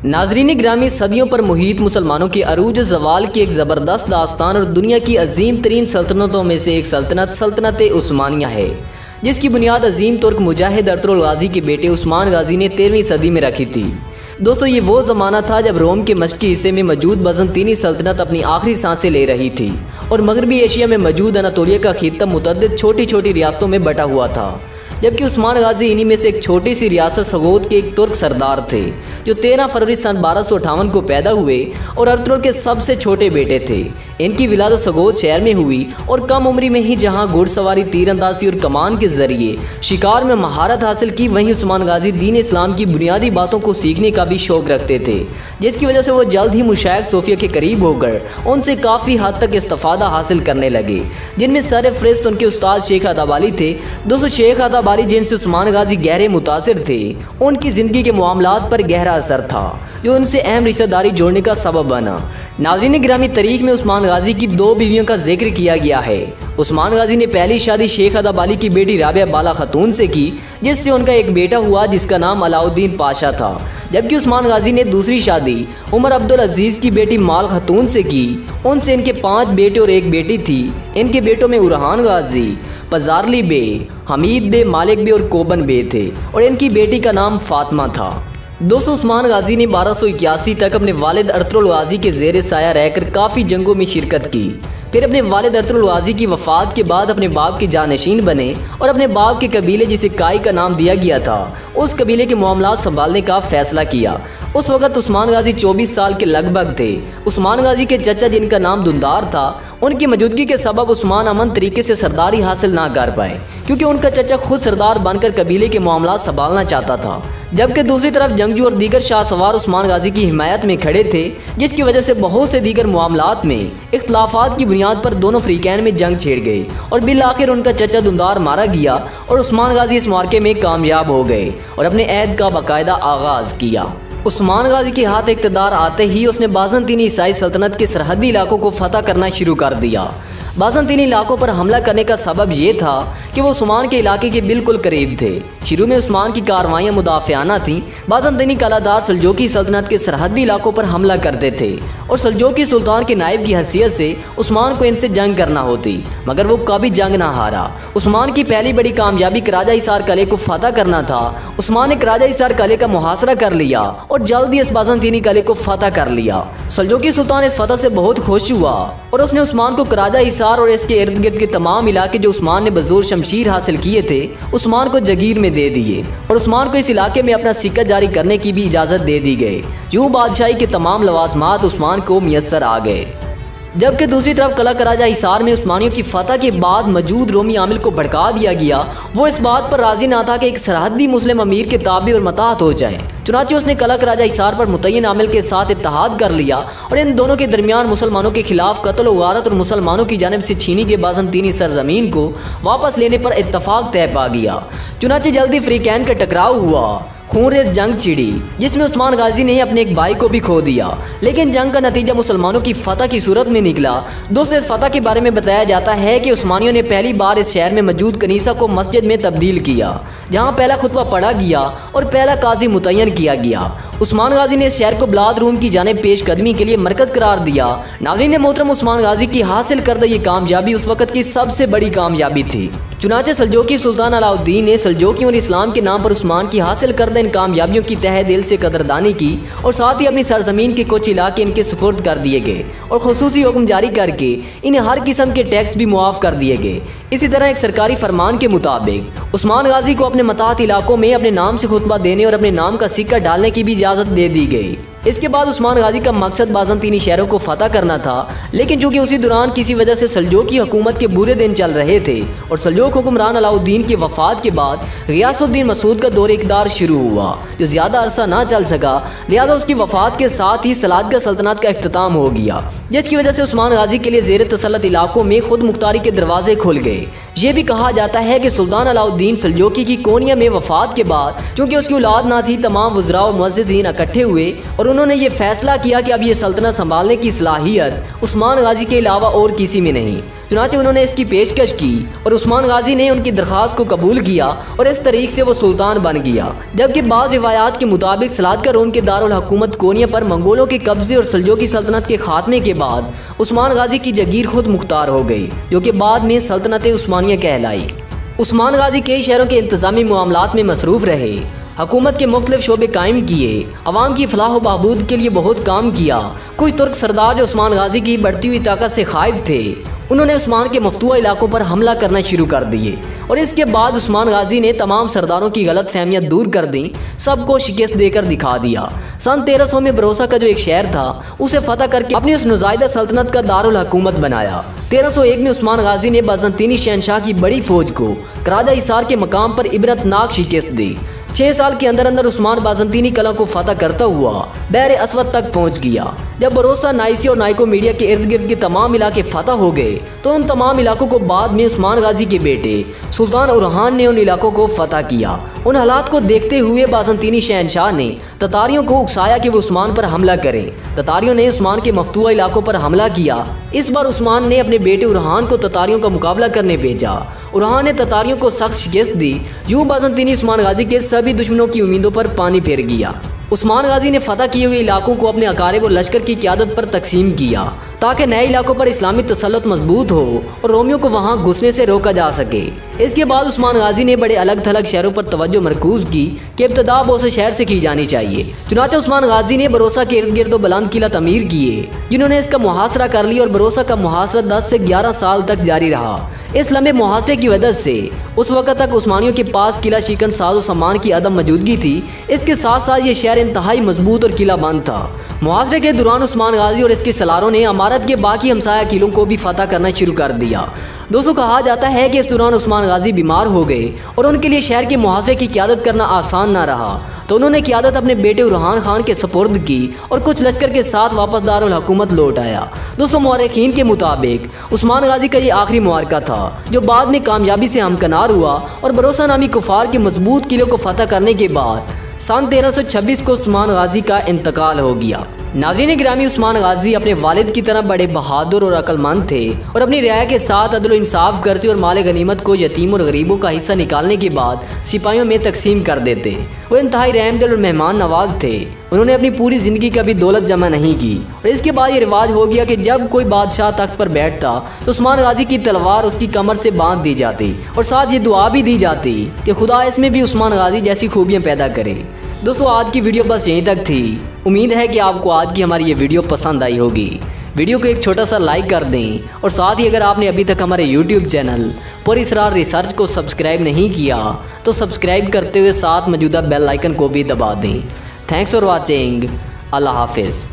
नाजरीन ग्रामी, सदियों पर मुहित मुसलमानों के अरूज ज़वाल की एक ज़बरदस्त दास्तान और दुनिया की अजीम तरीन सल्तनतों में से एक सल्तनत उस्मानिया है, जिसकी बुनियाद अजीम तुर्क मुजाहिद अरतुगरुल गाज़ी के बेटे उस्मान गाज़ी ने 13वीं सदी में रखी थी। दोस्तों, ये वो ज़माना था जब रोम के मशरक़ी हिस्से में मौजूद बाज़ंतीनी सल्तनत अपनी आखिरी सांसें ले रही थी और मगरबी एशिया में मौजूद अनातोलिया का खित्ता मुतअद्दिद छोटी छोटी रियासतों में बटा हुआ था, जबकि उस्मान गाज़ी इन्हीं में से एक छोटी सी रियासत सगोद के एक तुर्क सरदार थे जो 13 फरवरी सन 1258 को पैदा हुए और अरतुगरुल के सबसे छोटे बेटे थे। इनकी विलादत सगोद शहर में हुई और कम उम्री में ही जहां घुड़सवारी, तीरंदाजी और कमान के जरिए शिकार में महारत हासिल की, वहीं उस्मान गाज़ी दीन इस्लाम की बुनियादी बातों को सीखने का भी शौक़ रखते थे, जिसकी वजह से वो जल्द ही मुशाइख सूफिया के करीब होकर उनसे काफ़ी हद तक इस्तिफ़ादा हासिल करने लगे, जिनमें सर फ़हरिस्त उनके उस्ताद शेख अताबाली थे। दोस्तों, शेख अताबाली जिनसे उस्मान गाज़ी गहरे मुतासिर थे, उनकी ज़िंदगी के मामलात पर गहरा असर था जो उनसे अहम रिश्तेदारी जोड़ने का सबब बना। नाज़रीन गिरामी, तारीख में उस्मान गाज़ी की 2 बीवियों का जिक्र किया गया है। उस्मान गाज़ी ने पहली शादी शेख अताबाली की बेटी राबिया बाला खतून से की, जिससे उनका एक बेटा हुआ जिसका नाम अलाउद्दीन पाशा था, जबकि उस्मान गाज़ी ने दूसरी शादी उमर अब्दुल अजीज़ की बेटी माल खतून से की। उनसे इनके 5 बेटे और एक बेटी थी। इनके बेटों में उरहान गाज़ी, पजारली बे, हमीद बे, मालिक बे और कोबन बे थे और इनकी बेटी का नाम फातिमा था। दोस्तों, उस्मान गाज़ी ने 1281 तक अपने वालिद अरतुगरुल गाज़ी के ज़ेर साया रहकर काफ़ी जंगों में शिरकत की। फिर अपने वालिद अरतुगरुल गाज़ी की वफ़ात के बाद अपने बाप के जानशीन बने और अपने बाप के कबीले, जिसे काई का नाम दिया गया था, उस कबीले के मामलात संभालने का फ़ैसला किया। उस वक़्त उस्मान गाज़ी 24 साल के लगभग थे। उस्मान गाज़ी के चचा, जिनका नाम दुंदार था, उनकी मौजूदगी के सबब उस्मान अमन तरीके से सरदारी हासिल ना कर पाए, क्योंकि उनका चचा खुद सरदार बनकर कबीले के मामलात संभालना चाहता था, जबकि दूसरी तरफ जंगजू और दीगर शाह सवार उस्मान गाज़ी की हिमायत में खड़े थे, जिसकी वजह से बहुत से दीगर मामलात में इख्तलाफात की बुनियाद पर दोनों फ़रीक़ैन में जंग छिड़ गई और बिल आखिर उनका चचा दुंदार मारा गया और उस्मान गाज़ी इस मार्के में कामयाब हो गए और अपने ऐद का बाकायदा आगाज़ किया। उस्मान गाज़ी के हाथ इक़्तिदार आते ही उसने बाज़ंतीनी ईसाई सल्तनत के सरहदी इलाकों को फतह करना शुरू कर दिया। बाज़ंतीनी इलाकों पर हमला करने का सबब ये था कि वो उस्मान के इलाके के बिल्कुल करीब थे। शुरू में उस्मान की कार्रवाइयाँ मुदाफ़ियाना थीं। बाज़ंतीनी कलादार सल्जूकी सल्तनत के सरहदी इलाकों पर हमला करते थे और सल्जूकी सुल्तान के नायब की हैसियत से उस्मान को इनसे जंग करना होती, मगर वो कभी जंग ना हारा। उस्मान की पहली बड़ी कामयाबी कराजा हिसार किले को फतह करना था। उस्मान ने कराजा हिसार किले का मुहासरा कर लिया और जल्दी इस बाज़ंतीनी किले को फतह कर लिया। सल्जूकी सुल्तान इस फतह से बहुत खुश हुआ और उसने उस्मान को कराजा हिसार और इसके इर्द गिर्द के तमाम इलाके जो उस्मान ने बज़ोर शमशीर हासिल किए थे, उस्मान को जगीर में दे दिए और उस्मान को इस इलाके में अपना सिक्का जारी करने की भी इजाज़त दे दी गई। यूँ बादशाही के तमाम लवाज़मात उस्मान को मुयस्सर आ गए। जबकि दूसरी तरफ किला कराजा हिसार में उस्मानियों की फतह के बाद मौजूद रोमी आमिल को भड़का दिया गया। वो इस बात पर राजी ना था कि एक सरहदी मुस्लिम अमीर के ताबे और मताहत हो जाए, चुनांचे उसने किला कराजा हिसार पर मुतय्यन आमिल के साथ इत्तेहाद कर लिया और इन दोनों के दरमियान मुसलमानों के खिलाफ कत्ल व गारत और मुसलमानों की जानिब से छीनी गई बाज़ंतीनी सरजमीन को वापस लेने पर इत्तफाक तय पा गया। चुनांचे जल्दी फ़रीक़ैन का टकराव हुआ, खूनरेज़ जंग छिड़ी, जिसमें उस्मान गाज़ी ने अपने एक भाई को भी खो दिया, लेकिन जंग का नतीजा मुसलमानों की फतह की सूरत में निकला। दोस्तों, इस फतह के बारे में बताया जाता है कि उस्मानियों ने पहली बार इस शहर में मौजूद कनीसा को मस्जिद में तब्दील किया, जहां पहला खुतबा पढ़ा गया और पहला काजी मुतय्यन किया गया। उस्मान गाज़ी ने इस शहर को बिलाद रूम की जानिब पेशकदमी के लिए मरकज़ करार दिया। नाज़रीन मोहतरम, उस्मान गाज़ी की हासिल करदा ये कामयाबी उस वक़्त की सबसे बड़ी कामयाबी थी। चुनांचे सल्जूकी सुल्तान अलाउद्दीन ने सल्जूकियों और इस्लाम के नाम पर उस्मान की हासिल करदा इन कामयाबियों की तहे दिल से कदरदानी की और साथ ही अपनी सरजमीन के कुछ इलाके इनके सुपुर्द कर दिए गए और खुसूसी हुक्म जारी करके इन्हें हर किस्म के टैक्स भी मुआफ़ कर दिए गए। इसी तरह एक सरकारी फरमान के मुताबिक उस्मान गाज़ी को अपने मताहत इलाकों में अपने नाम से खुतबा देने और अपने नाम का सिक्का डालने की भी इजाज़त दे दी गई। इसके बाद उस्मान गाज़ी का मकसद बाज़ंतीनी शहरों को फतह करना था, लेकिन चूँकि उसी दौरान किसी वजह से सल्जूकी हुकूमत के बुरे दिन चल रहे थे और सल्जूक हुक्मरान अलाउद्दीन की वफ़ात के बाद गियासुद्दीन मसूद का दौर इक़्तिदार शुरू हुआ, जो ज़्यादा अरसा ना चल सका। लिहाजा उसकी वफ़ात के साथ ही सलाजका सल्तनत का इख्तिताम हो गया, जिसकी वजह से उस्मान गाज़ी के लिए ज़ेर तसल्लुत इलाकों में खुद मुख्तारी के दरवाजे खुल गए। ये भी कहा जाता है कि सुल्तान अलाउद्दीन सल्जूकी की कोनिया में वफ़ात के बाद चूँकि उसकी औलाद ना थी, तमाम वज़रा और मुअज़्ज़िज़ीन इकट्ठे हुए और उन्होंने ये फैसला किया कि अब ये सल्तनत संभालने की सलाहियत उस्मान गाज़ी के अलावा और किसी में नहीं। चुनांचे उन्होंने इसकी पेशकश की और उस्मान गाजी ने उनकी दरख्वास्त को कबूल किया और इस तरीके से वो सुल्तान बन गया। जबकि बाज़ रिवायात के मुताबिक सलाजका रोम के दारुल हुकूमत कोनिया पर मंगोलों के कब्जे और सल्जूकी सल्तनत के खात्मे के बाद उस्मान गाजी की जगीर खुद मुख्तार हो गई, जो कि बाद में सल्तनत उस्मानिया कहलाई। उस्मान गाजी कई शहरों के इंतजामी मामलात में मसरूफ़ रहे, हुकूमत के मुख्तलिफ शोबे कायम किए, अवाम की फलाह व बहबूद के लिए बहुत काम किया। कुछ तुर्क सरदार जो उस्मान गाजी की बढ़ती हुई ताकत से खाइफ थे, उन्होंने उस्मान के मफतूआ इलाकों पर हमला करना शुरू कर दिए और इसके बाद उस्मान गाजी ने तमाम सरदारों की गलत फहमियाँ दूर कर दी, सबको शिकस्त देकर दिखा दिया। सन 1300 में बरोसा का जो एक शहर था उसे फतह करके अपनी उस नुज़ायदा सल्तनत का दारुल हुकूमत बनाया। 1301 में उस्मान गाजी ने बाज़ंतीनी शहनशाह की बड़ी फौज को कराजा हिसार के मकाम पर इबरतनाक शिकस्त दी। 6 साल के अंदर अंदर उस्मान बाज़ंतीनी कला को फतह करता हुआ बहर अस्वद तक पहुंच गया। जब बरोसा, नाइसी और नाइको मीडिया के इर्द गिर्द के तमाम इलाके फतह हो गए तो उन तमाम इलाकों को बाद में उस्मान गाजी के बेटे सुल्तान उरहान ने उन इलाकों को फतह किया। उन हालात को देखते हुए बाज़ंतीनी शहनशाह ने ततारियों को उकसाया कि वो उस्मान पर हमला करें। ततारियों ने उस्मान के मफतूआ इलाकों पर हमला किया। इस बार उस्मान ने अपने बेटे उरहान को ततारियों का मुकाबला करने भेजा। उरहान ने ततारियों को सख्त शिकस्त दी। यूं बाज़ंतीनी उस्मान गाजी के सभी दुश्मनों की उम्मीदों पर पानी फेर गया। उस्मान गाजी ने फतह किए हुए इलाकों को अपने अकारिब और लश्कर की क़यादत पर तकसीम किया ताकि नए इलाकों पर इस्लामी तसल्लुत मजबूत हो और रोमियों को वहां घुसने से रोका जा सके। इसके बाद उस्मान गाजी ने बड़े अलग थलग शहरों पर तवज्जो मरकूज की कि इब्तदा बोसे शहर से की जानी चाहिए। चुनांचे उस्मान गाजी ने बरोसा के इर्द गिर्द बुलंद किला तमीर किए, जिन्होंने इसका मुहासरा कर लिया और बरोसा का मुहासरा 10 से 11 साल तक जारी रहा। इस लंबे मुहासरे की वजह से उस वक्त तक उस्मानियों के पास किला शिकन साजो सामान की अदम मौजूदगी थी। इसके साथ साथ ये शहर इंतहाई मजबूत और किला बंद था। मुहासरे के दौरान उस्मान गाजी और इसके सलारों ने अमारत के बाकी हमसाया किलों को भी फतह करना शुरू कर दिया। दोस्तों, कहा जाता है कि इस दौरान उस्मान गाजी बीमार हो गए और उनके लिए शहर के मुहासरे की क़यादत करना आसान ना रहा, तो उन्होंने क़यादत अपने बेटे उरहान खान के सपुर्द की और कुछ लश्कर के साथ वापस दारुल हुकूमत लौट आया। दोस्तों, मुअर्रिखीन के मुताबिक उस्मान गाजी का ये आखिरी मुआरका था जो बाद में कामयाबी से हमकनार हुआ और बरोसा नामी कुफार के मजबूत किलों को फतह करने के बाद सन 1326 को उस्मान गाजी का इंतकाल हो गया। नाज़रीन गिरामी, उस्मान गाजी अपने वालिद की तरह बड़े बहादुर और अक्लमंद थे और अपनी रियाया के साथ अदल इंसाफ करते और माल गनीमत को यतीम और गरीबों का हिस्सा निकालने के बाद सिपाहियों में तकसीम कर देते। वो इंतहाई रहमदिल और मेहमान नवाज थे। उन्होंने अपनी पूरी ज़िंदगी कभी दौलत जमा नहीं की और इसके बाद ये रिवाज हो गया कि जब कोई बादशाह तख्त पर बैठता तो उस्मान गाजी की तलवार उसकी कमर से बांध दी जाती और साथ ये दुआ भी दी जाती कि खुदा इसमें भी उस्मान गाजी जैसी खूबियाँ पैदा करे। दोस्तों, आज की वीडियो बस यहीं तक थी। उम्मीद है कि आपको आज की हमारी ये वीडियो पसंद आई होगी। वीडियो को एक छोटा सा लाइक कर दें और साथ ही अगर आपने अभी तक हमारे YouTube चैनल पुरइसरार रिसर्च को सब्सक्राइब नहीं किया तो सब्सक्राइब करते हुए साथ मौजूदा बेल आइकन को भी दबा दें। Thanks for watching. अल्लाह हाफिज़।